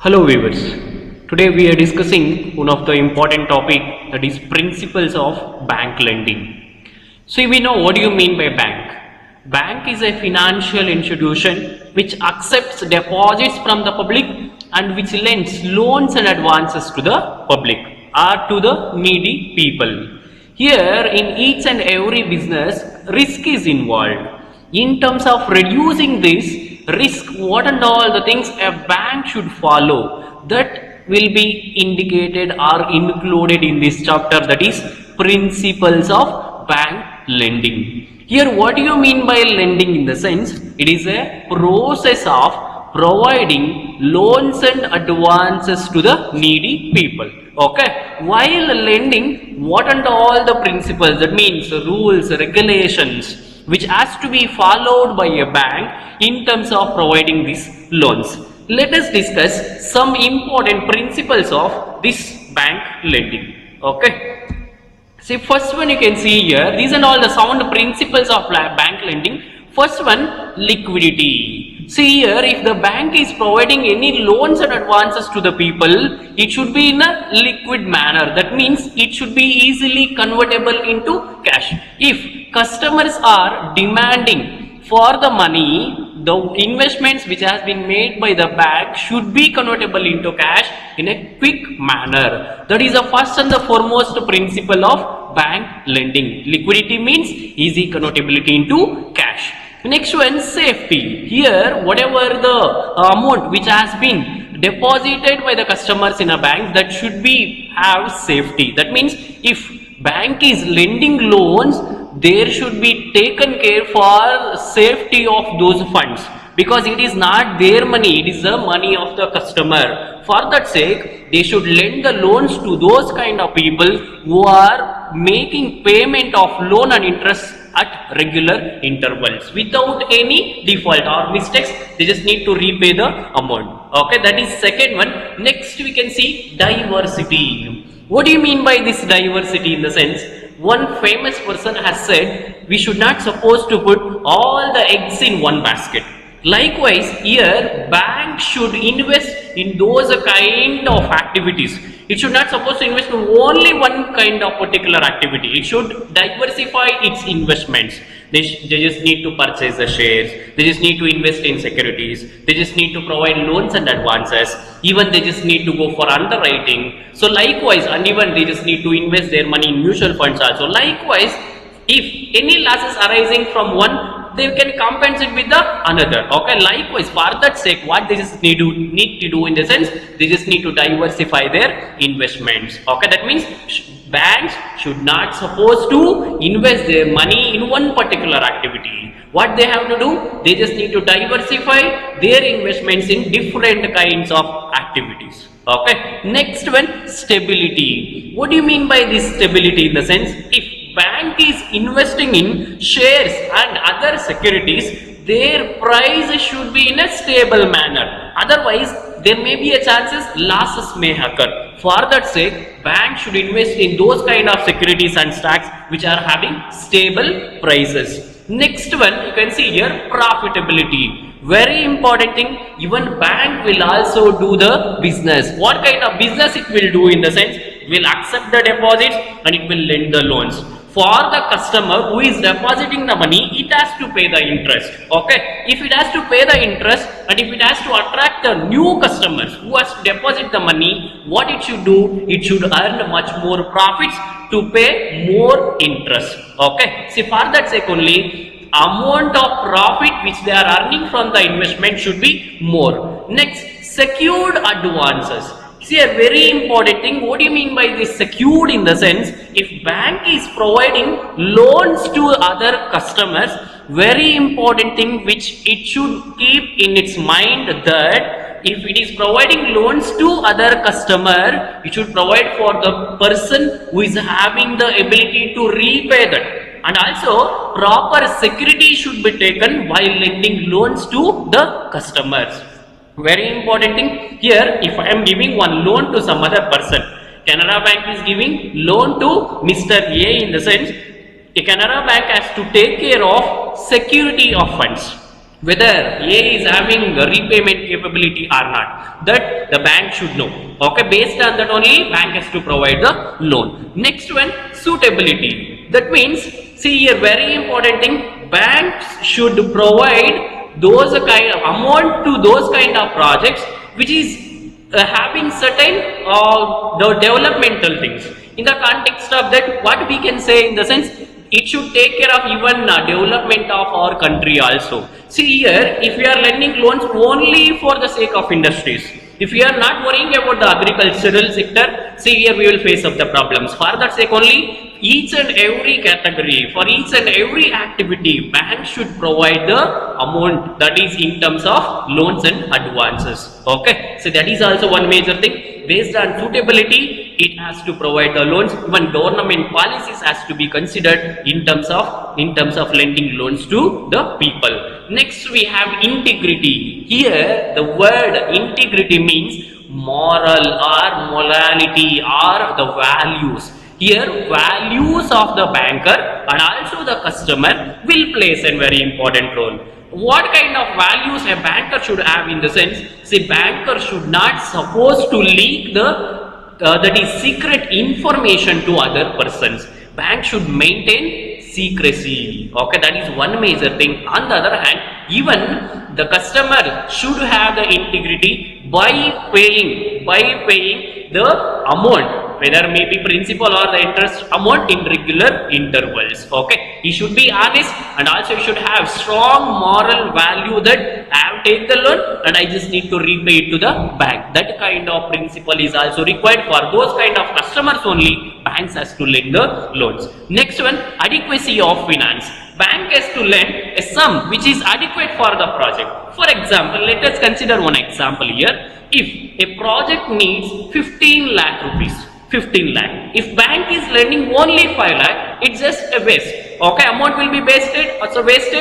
Hello viewers, today we are discussing one of the important topic, that is principles of bank lending. So we know what do you mean by bank. Bank is a financial institution which accepts deposits from the public and which lends loans and advances to the public or to the needy people. Here in each and every business, risk is involved. In terms of reducing this risk, what and all the things a bank should follow, that will be indicated or included in this chapter, that is principles of bank lending. Here what do you mean by lending? In the sense, it is a process of providing loans and advances to the needy people. Okay, while lending, what and all the principles, that means rules, regulations which has to be followed by a bank in terms of providing these loans. Let us discuss some important principles of this bank lending. Okay, see, first one you can see here, these are all the sound principles of bank lending. First one, liquidity. See here, if the bank is providing any loans and advances to the people, it should be in a liquid manner. That means it should be easily convertible into cash. If customers are demanding for the money, the investments which has been made by the bank should be convertible into cash in a quick manner. That is the first and the foremost principle of bank lending. Liquidity means easy convertibility into cash. Next one, safety. Here whatever the amount which has been deposited by the customers in a bank, that should be have safety. That means if bank is lending loans, there should be taken care for safety of those funds, because it is not their money, it is the money of the customer. For that sake, they should lend the loans to those kind of people who are making payment of loan and interest at regular intervals without any default or mistakes. They just need to repay the amount. Okay, that is second one. Next we can see diversity. What do you mean by this diversity? In the sense, one famous person has said, we should not supposed to put all the eggs in one basket. Likewise, here bank should invest in those kind of activities. It should not supposed to invest in only one kind of particular activity. It should diversify its investments. They just need to purchase the shares. They just need to invest in securities. They just need to provide loans and advances. Even they just need to go for underwriting. So likewise, and even they just need to invest their money in mutual funds also. Likewise, if any losses arising from one, they can compensate with the another. Okay, likewise, for that sake, what they just need to do in the sense, they just need to diversify their investments. Okay, that means banks should not supposed to invest their money in one particular activity. What they have to do, they just need to diversify their investments in different kinds of activities. Okay, next one, stability. What do you mean by this stability? In the sense, if bank is investing in shares and other securities, their price should be in a stable manner. Otherwise, there may be a chances losses may occur. For that sake, bank should invest in those kind of securities and stocks which are having stable prices. Next one, you can see here, profitability. Very important thing, even bank will also do the business. What kind of business it will do? In the sense, it will accept the deposits and it will lend the loans. For the customer who is depositing the money, it has to pay the interest. Okay, if it has to pay the interest and if it has to attract the new customers who has to deposit the money, what it should do, it should earn much more profits to pay more interest. Okay, see, for that sake only, amount of profit which they are earning from the investment should be more. Next, secured advances. See, a very important thing. What do you mean by this secured? In the sense, if bank is providing loans to other customers, very important thing which it should keep in its mind, that if it is providing loans to other customer, it should provide for the person who is having the ability to repay that. And also, proper security should be taken while lending loans to the customers. Very important thing here, if I am giving one loan to some other person, Canara Bank is giving loan to Mr. A. In the sense, a Canara Bank has to take care of security of funds. whether A is having a repayment capability or not, that the bank should know. Okay, based on that only bank has to provide the loan. Next one, suitability. That means, see here, very important thing, banks should provide those kind of amount to those kind of projects which is having certain the developmental things. In the context of that, what we can say in the sense, it should take care of even development of our country also. See here, if we are lending loans only for the sake of industries, if we are not worrying about the agricultural sector, see here we will face up the problems. For that sake only, each and every category, for each and every activity, bank should provide the amount, that is in terms of loans and advances. Okay, so that is also one major thing. Based on suitability, it has to provide the loans. Even government policies has to be considered in terms of lending loans to the people. Next we have integrity. Here the word integrity means moral or morality or the values. Here values of the banker and also the customer will play a very important role. What kind of values a banker should have in the sense, say banker should not supposed to leak the that is secret information to other persons. Bank should maintain secrecy. Okay, that is one major thing. On the other hand, even the customer should have the integrity by paying the amount, whether maybe principal or the interest amount, in regular intervals. Okay, he should be honest and also he should have strong moral value that I have taken the loan and I just need to repay it to the bank. That kind of principle is also required for those kind of customers only. Banks has to lend the loans. Next one, adequacy of finance. Bank has to lend a sum which is adequate for the project. For example, let us consider one example here. If a project needs 15 lakh rupees, 15 lakh. If bank is lending only 5 lakh, it's just a waste. Okay, amount will be wasted,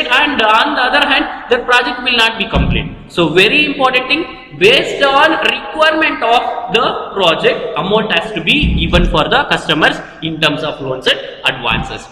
and on the other hand, the project will not be complete. So very important thing, based on requirement of the project, amount has to be given for the customers in terms of loans and advances.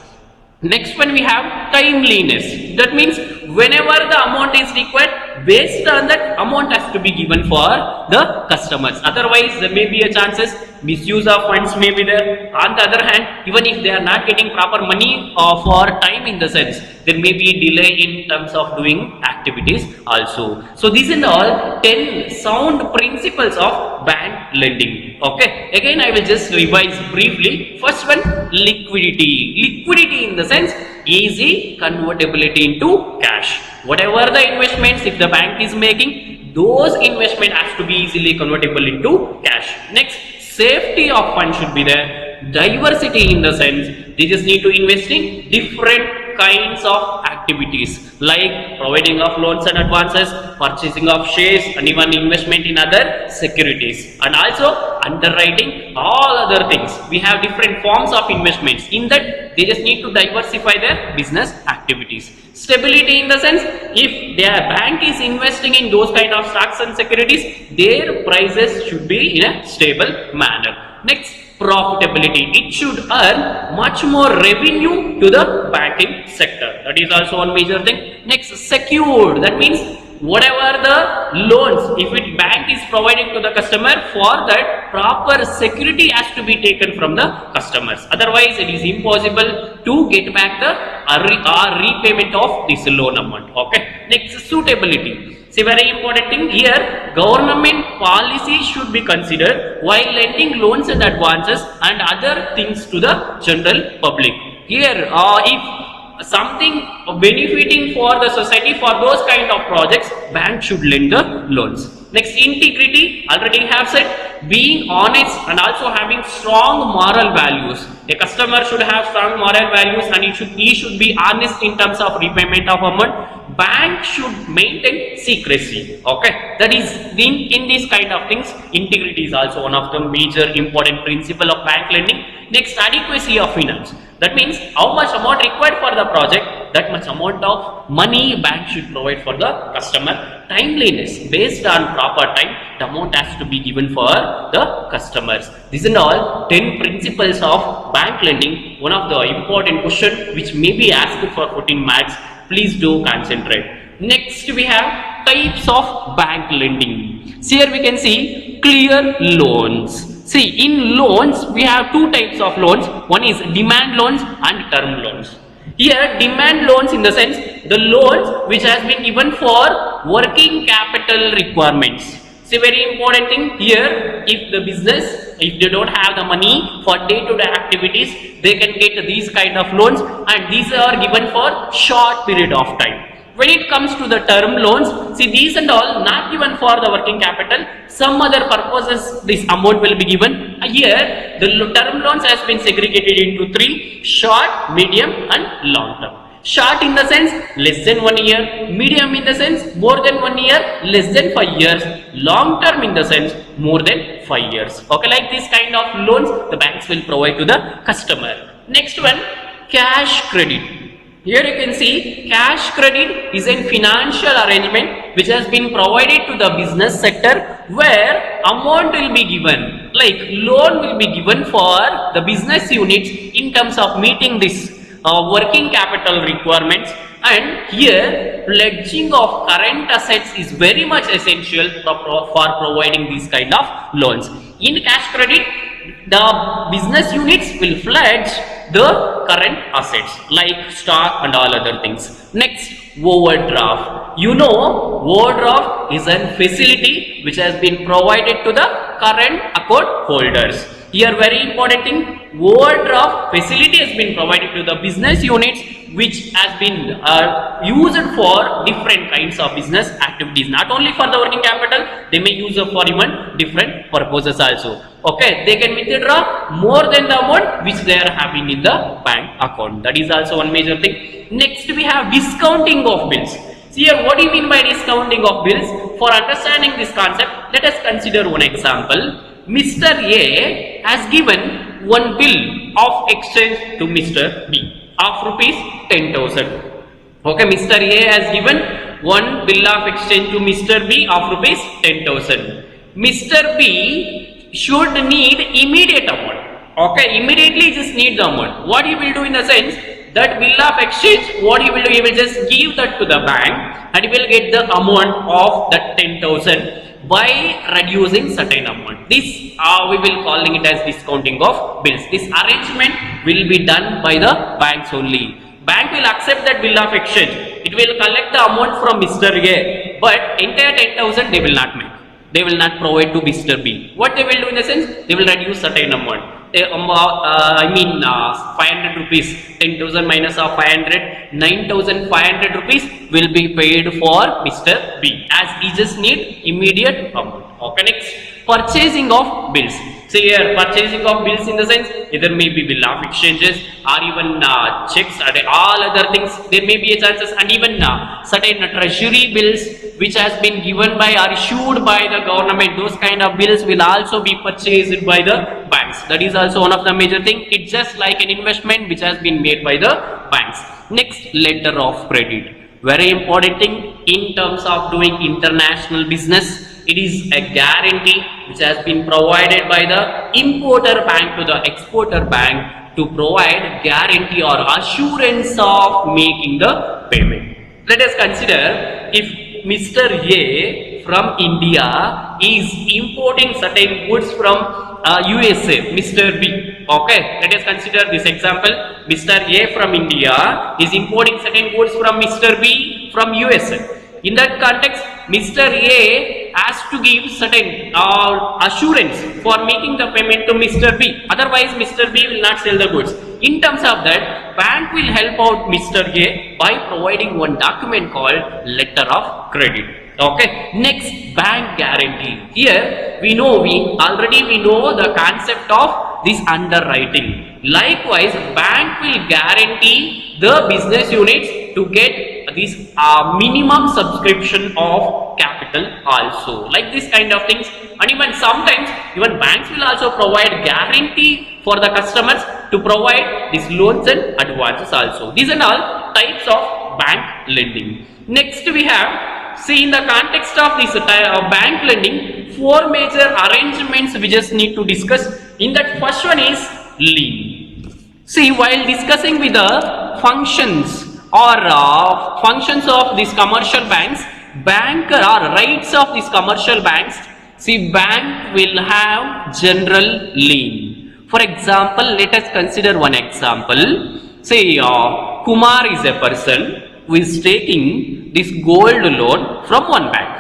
Next one, we have timeliness. That means whenever the amount is required, based on that amount has to be given for the customers. Otherwise, there may be a chances misuse of funds may be there. On the other hand, even if they are not getting proper money for time, in the sense, there may be delay in terms of doing activities also. So these are all 10 sound principles of bank lending. Okay, again I will just revise briefly. First one, liquidity. Liquidity in the sense, easy convertibility into cash. Whatever the investments, if the bank is making, those investment has to be easily convertible into cash. Next, safety of funds should be there. Diversity in the sense, they just need to invest in different kinds of activities like providing of loans and advances, purchasing of shares, and even investment in other securities, and also underwriting, all other things. We have different forms of investments. In that, they just need to diversify their business activities. Stability in the sense, if their bank is investing in those kind of stocks and securities, their prices should be in a stable manner. Next, profitability. It should earn much more revenue to the banking sector. That is also one major thing. Next, secured. That means whatever the loans, if it bank is providing to the customer, for that proper security has to be taken from the customers. Otherwise, it is impossible to get back the repayment of this loan amount. Okay. Next, suitability. See, very important thing here, government policy should be considered while lending loans and advances and other things to the general public. Here, if something benefiting for the society, for those kind of projects, bank should lend the loans. Next, integrity, already have said, being honest and also having strong moral values. A customer should have strong moral values and he should be honest in terms of repayment of amount. Bank should maintain secrecy. Okay, that is in these kind of things, integrity is also one of the major important principle of bank lending. Next, adequacy of finance. That means how much amount required for the project, that much amount of money bank should provide for the customer. Timeliness, based on proper time, the amount has to be given for the customers. These are all 10 principles of bank lending. One of the important question which may be asked for 14 marks. Please do concentrate. Next we have types of bank lending. So here we can see clear loans. See, in loans we have two types of loans. One is demand loans and term loans. Here demand loans in the sense the loans which has been given for working capital requirements. See, very important thing here, if the business, if they don't have the money for day-to-day activities, they can get these kind of loans, and these are given for short period of time. When it comes to the term loans, see, these and all not given for the working capital, some other purposes this amount will be given. Here the term loans has been segregated into three: short, medium and long term. Short in the sense less than 1 year, medium in the sense more than 1 year, less than 5 years, long term in the sense more than 5 years. Okay, like this kind of loans the banks will provide to the customer. Next one, cash credit. Here you can see cash credit is a financial arrangement which has been provided to the business sector, where amount will be given, like loan will be given for the business units in terms of meeting this working capital requirements, and here pledging of current assets is very much essential for providing these kind of loans. In cash credit, the business units will pledge the current assets like stock and all other things. Next, overdraft. You know, overdraft is a facility which has been provided to the current account holders. Here very important thing, overdraft facility has been provided to the business units which has been used for different kinds of business activities, not only for the working capital, they may use it for even different purposes also. Okay, they can withdraw more than the amount which they are having in the bank account. That is also one major thing. Next we have discounting of bills. See here, what do you mean by discounting of bills? For understanding this concept, let us consider one example. Mr. A has given one bill of exchange to Mr. B of rupees 10,000. Okay, Mr. A has given one bill of exchange to Mr. B of rupees 10,000. Mr. B should need immediate amount. Okay, immediately just need the amount. What he will do in the sense, that bill of exchange, what he will do, he will just give that to the bank and he will get the amount of that 10,000 by reducing certain amount. This we will calling it as discounting of bills. This arrangement will be done by the banks only. Bank will accept that bill of exchange. It will collect the amount from Mr. A, but entire 10,000 they will not make. They will not provide to Mr. B. What they will do in the sense, they will reduce certain amount. 500 rupees, 10,000 minus of 500, 9,500 rupees will be paid for Mr. B, as he just need immediate amount. Okay, next, purchasing of bills. See here, purchasing of bills in the sense, either may be bill of exchanges or even checks or all other things. There may be a chances, and even certain treasury bills which has been given by or issued by the government. Those kind of bills will also be purchased by the banks. That is also one of the major thing. It's just like an investment which has been made by the banks. Next, letter of credit. Very important thing in terms of doing international business. It is a guarantee which has been provided by the importer bank to the exporter bank to provide guarantee or assurance of making the payment. Let us consider if Mr. A from India is importing certain goods from USA, Mr. B. Okay, let us consider this example. Mr. A from India is importing certain goods from Mr. B from USA. In that context, Mr. A has to give certain assurance for making the payment to Mr. B. Otherwise, Mr. B will not sell the goods. In terms of that, bank will help out Mr. A by providing one document called letter of credit. Okay. Next, bank guarantee. Here we know the concept of this underwriting. Likewise, bank will guarantee the business units to get this minimum subscription of capital also, like this kind of things. And even sometimes even banks will also provide guarantee for the customers to provide these loans and advances also. These are all types of bank lending. Next we have, see, in the context of this bank lending, four major arrangements we just need to discuss. In that, first one is lien. See, while discussing with the functions or functions of these commercial banks, bank or rights of these commercial banks. See, bank will have general lien. For example, let us consider one example. Say Kumar is a person who is taking this gold loan from one bank.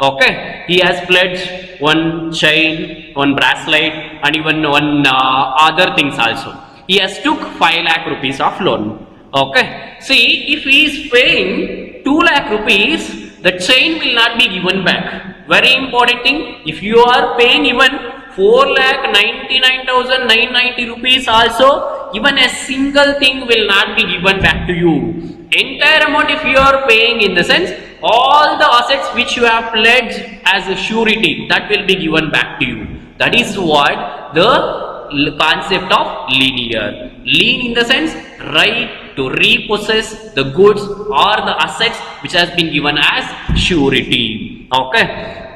Okay, he has pledged one chain, one bracelet, and even one other things also. He has took 5 lakh rupees of loan. Okay, see, if he is paying 2 lakh rupees, the chain will not be given back. Very important thing, if you are paying even 4,99,990 rupees also, even a single thing will not be given back to you. Entire amount if you are paying, in the sense, all the assets which you have pledged as a surety, that will be given back to you. That is what the concept of linear. Lien in the sense, right to repossess the goods or the assets which has been given as surety. Okay,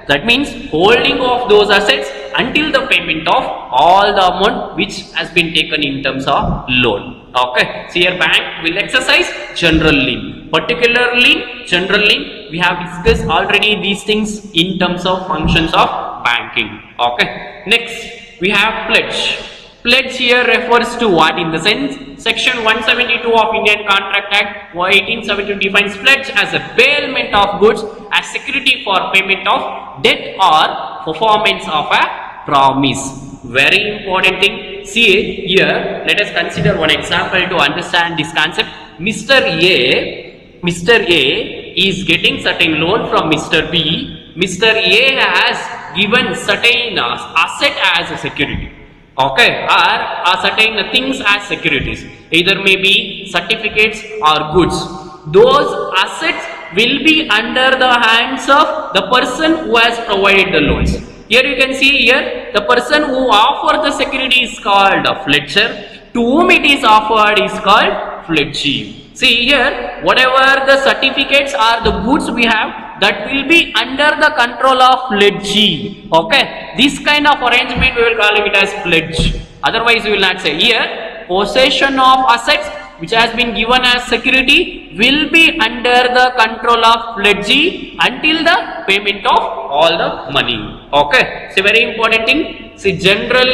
that means holding of those assets until the payment of all the amount which has been taken in terms of loan. Okay, so here bank will exercise general lien. Particularly general lien, we have discussed already these things in terms of functions of banking. Okay, next we have pledge. Pledge here refers to what? In the sense, section 172 of Indian Contract Act 1872 defines pledge as a bailment of goods as security for payment of debt or performance of a promise. Very important thing. See here, let us consider one example to understand this concept. Mr. A is getting certain loan from Mr. B. Mr. A has given certain asset as a security. Okay, or certain things as securities, either maybe certificates or goods. Those assets will be under the hands of the person who has provided the loans. Here you can see here, the person who offered the security is called a pledger. To whom it is offered is called pledgee. See here, whatever the certificates or the goods we have, that will be under the control of pledgee. Okay, this kind of arrangement we will call it as pledge. Otherwise we will not say. Here, possession of assets which has been given as security will be under the control of pledgee until the payment of all the money. Okay, so very important thing. See, general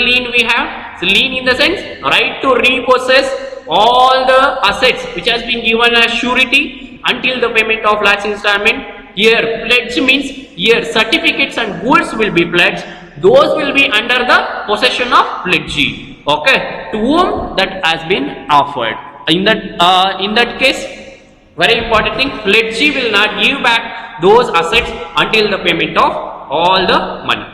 lien we have. So lien in the sense, right to repossess all the assets which has been given as surety until the payment of last installment. Here pledge means, here certificates and goods will be pledged. Those will be under the possession of pledgee. Okay, to whom that has been offered. In that case, very important thing, pledgee will not give back those assets until the payment of all the money.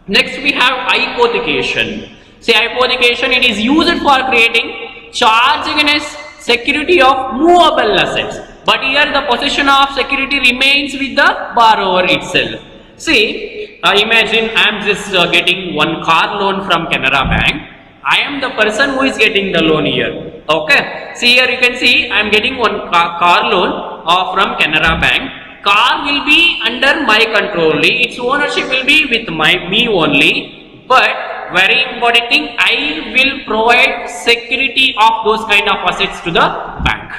Next we have hypothecation. See, hypothecation, it is used for creating charge against security of movable assets, but here the possession of security remains with the borrower itself. See, imagine I am just getting one car loan from Canara Bank. I am the person who is getting the loan here. Okay, see here you can see I am getting one car loan from Canara Bank. Car will be under my control only. Its ownership will be with me only. But very important thing, I will provide security of those kind of assets to the bank.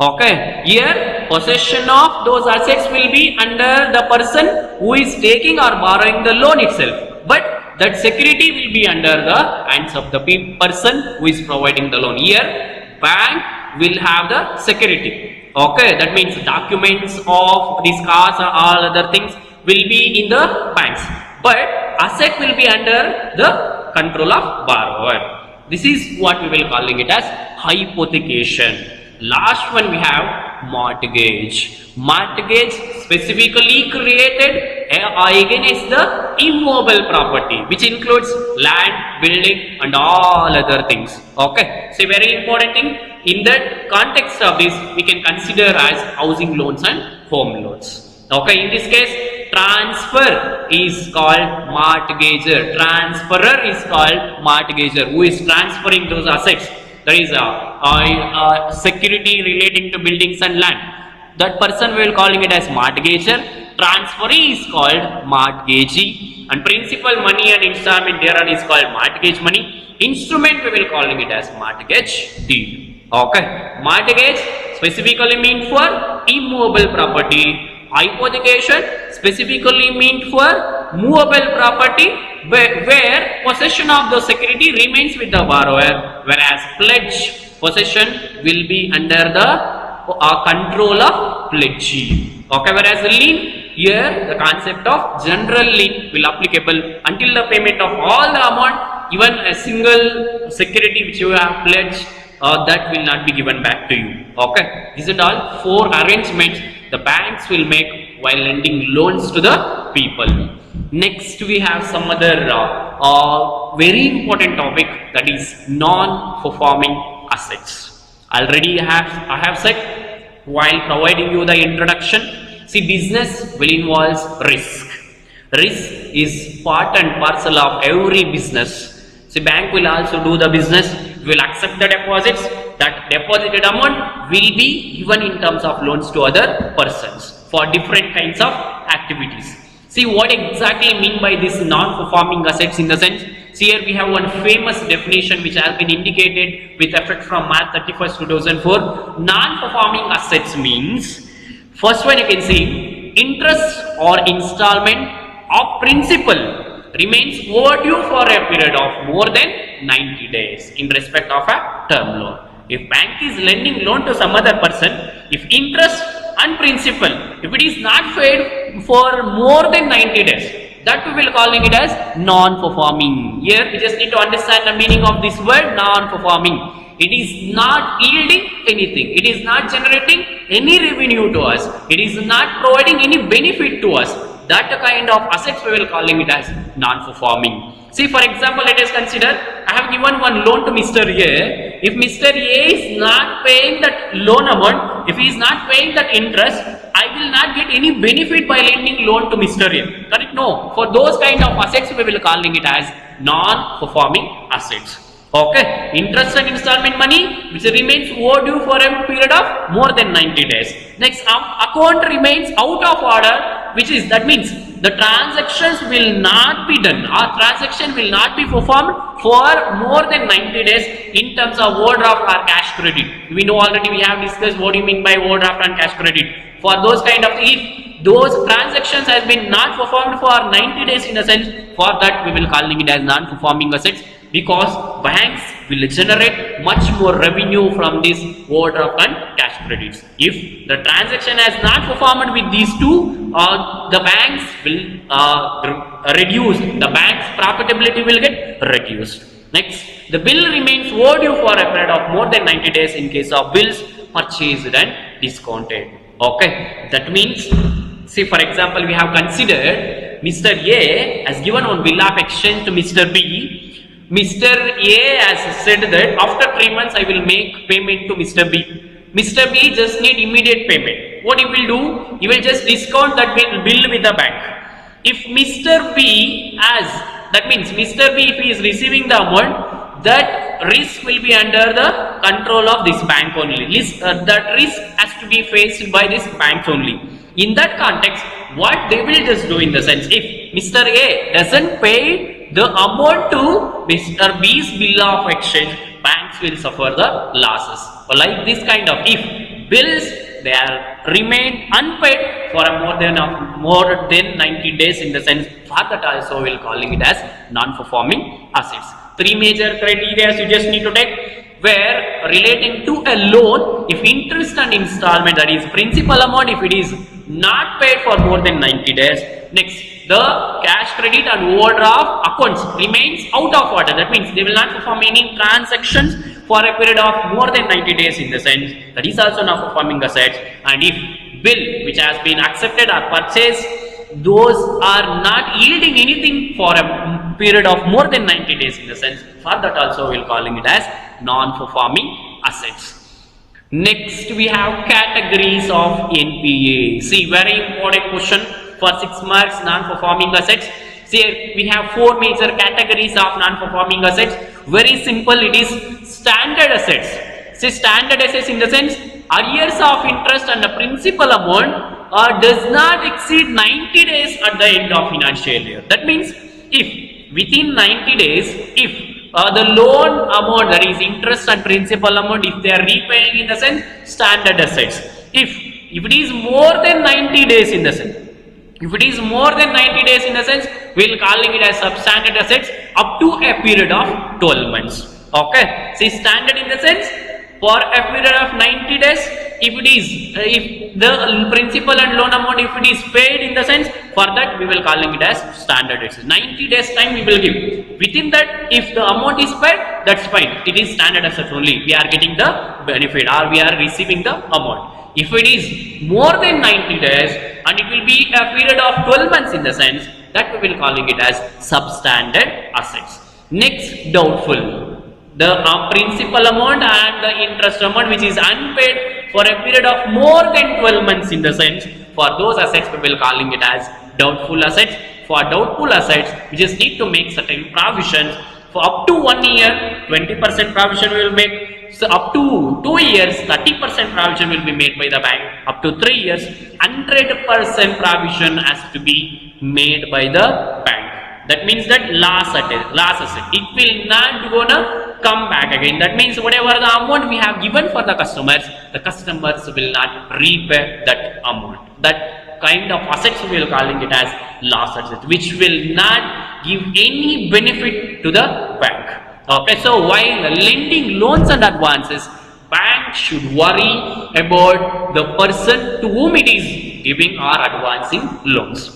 Okay, here possession of those assets will be under the person who is taking or borrowing the loan itself, but that security will be under the hands of the person who is providing the loan. Here bank will have the security. Okay, that means documents of these cars or all other things will be in the banks, but asset will be under the control of borrower. This is what we will calling it as hypothecation. Last one we have mortgage. Mortgage specifically created against the immobile property, which includes land, building and all other things. Okay, so very important thing, in that context of this we can consider as housing loans and home loans. Okay, in this case transfer is called mortgager, transferor is called mortgager, who is transferring those assets. There is a security relating to buildings and land. That person we will calling it as mortgager. Transferee is called mortgagee, and principal money and installment thereon is called mortgage money. Instrument we will calling it as mortgage deed. Okay, mortgage specifically meant for immovable property. Hypothecation specifically meant for movable property where possession of the security remains with the borrower, whereas pledge possession will be under the control of pledgee. Okay, whereas lien, here the concept of general lien will applicable until the payment of all the amount, even a single security which you have pledged, that will not be given back to you. Okay, these are all 4 arrangements the banks will make while lending loans to the people. Next we have some other very important topic, that is non-performing assets. Already I have said while providing you the introduction, see, business will involve risk. Risk is part and parcel of every business. See, bank will also do the business, will accept the deposits, that deposited amount will be given in terms of loans to other persons for different kinds of activities. See, what exactly mean by this non-performing assets in the sense, see, here we have one famous definition which has been indicated with effect from March 31st 2004. Non-performing assets means, first one you can see, interest or installment of principal remains overdue for a period of more than 90 days in respect of a term loan. If bank is lending loan to some other person, if interest and principal, if it is not paid for more than 90 days, that we will calling it as non-performing. Here we just need to understand the meaning of this word non-performing. It is not yielding anything, it is not generating any revenue to us, it is not providing any benefit to us. That kind of assets we will calling it as non-performing. See, for example, let us consider I have given one loan to Mr. A. If Mr. A is not paying that loan amount, if he is not paying that interest, I will not get any benefit by lending loan to Mr. A. Correct? No. For those kind of assets we will calling it as non-performing assets. Okay, interest and installment money which remains overdue for a period of more than 90 days. Next, account remains out of order, which is, that means the transactions will not be done, or transaction will not be performed for more than 90 days in terms of overdraft or cash credit. We know already, we have discussed what do you mean by overdraft and cash credit. For those kind of, if those transactions has been not performed for 90 days in a sense, for that we will calling it as non-performing assets, because banks will generate much more revenue from this overdraft and cash credits. If the transaction has not performed with these two, the banks will reduce, the bank's profitability will get reduced. Next, the bill remains overdue for a period of more than 90 days in case of bills purchased and discounted. Okay, that means, see, for example, we have considered Mr. A has given one bill of exchange to Mr. B. Mr. A has said that after 3 months I will make payment to Mr. B. Mr. B just need immediate payment. What he will do? He will just discount that bill with the bank. If Mr. B has, that means Mr. B, if he is receiving the amount, that risk will be under the control of this bank only. That risk has to be faced by this bank only. In that context, what they will just do in the sense, if Mr. A doesn't pay the amount to Mr. B's bill of exchange, banks will suffer the losses. Like this kind of, if bills they are remain unpaid for more than 90 days in the sense, for that also we will calling it as non-performing assets. 3 major criteria you just need to take, where relating to a loan, if interest and installment, that is principal amount, if it is not paid for more than 90 days. Next, the cash credit and overdraft accounts remains out of order, that means they will not perform any transactions for a period of more than 90 days in the sense, that is also not performing assets. And if bill which has been accepted or purchased, those are not yielding anything for a period of more than 90 days in the sense, for that also we will calling it as non-performing assets. Next, we have categories of NPA. See, very important question for 6 marks, non-performing assets. See, we have 4 major categories of non-performing assets. Very simple, it is standard assets. See, standard assets in the sense, arrears of interest and the principal amount does not exceed 90 days at the end of financial year. That means, if within 90 days, if the loan amount, that is interest and principal amount, if they are repaying in the sense standard assets. If it is more than 90 days in the sense, if it is more than 90 days in the sense, we will calling it as substandard assets up to a period of 12 months. Okay, see, standard in the sense for a period of 90 days, if it is if the principal and loan amount, if it is paid in the sense, for that we will calling it as standard assets. 90 days time we will give. Within that, if the amount is paid, that's fine, it is standard assets only, we are getting the benefit or we are receiving the amount. If it is more than 90 days and it will be a period of 12 months in the sense, that we will calling it as substandard assets. Next, doubtful. The principal amount and the interest amount which is unpaid for a period of more than 12 months in the sense, for those assets we will calling it as doubtful assets. For doubtful assets, we just need to make certain provisions. For up to 1 year, 20% provision we will make. So up to 2 years, 30% provision will be made by the bank. Up to 3 years, 100% provision has to be made by the bank. That means that last asset, it will not gonna come back again. That means whatever the amount we have given for the customers will not repay that amount. That kind of assets we will calling it as last asset, which will not give any benefit to the bank. Okay, so while lending loans and advances, bank should worry about the person to whom it is giving or advancing loans.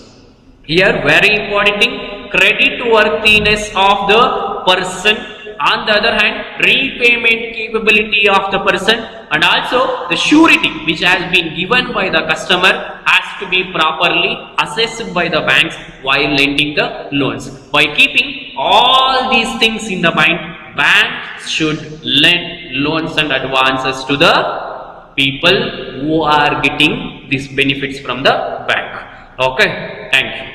Here, very important thing, credit worthiness of the person. On the other hand, repayment capability of the person, and also the surety which has been given by the customer has to be properly assessed by the banks while lending the loans. By keeping all these things in the mind, banks should lend loans and advances to the people who are getting these benefits from the bank. Okay, thank you.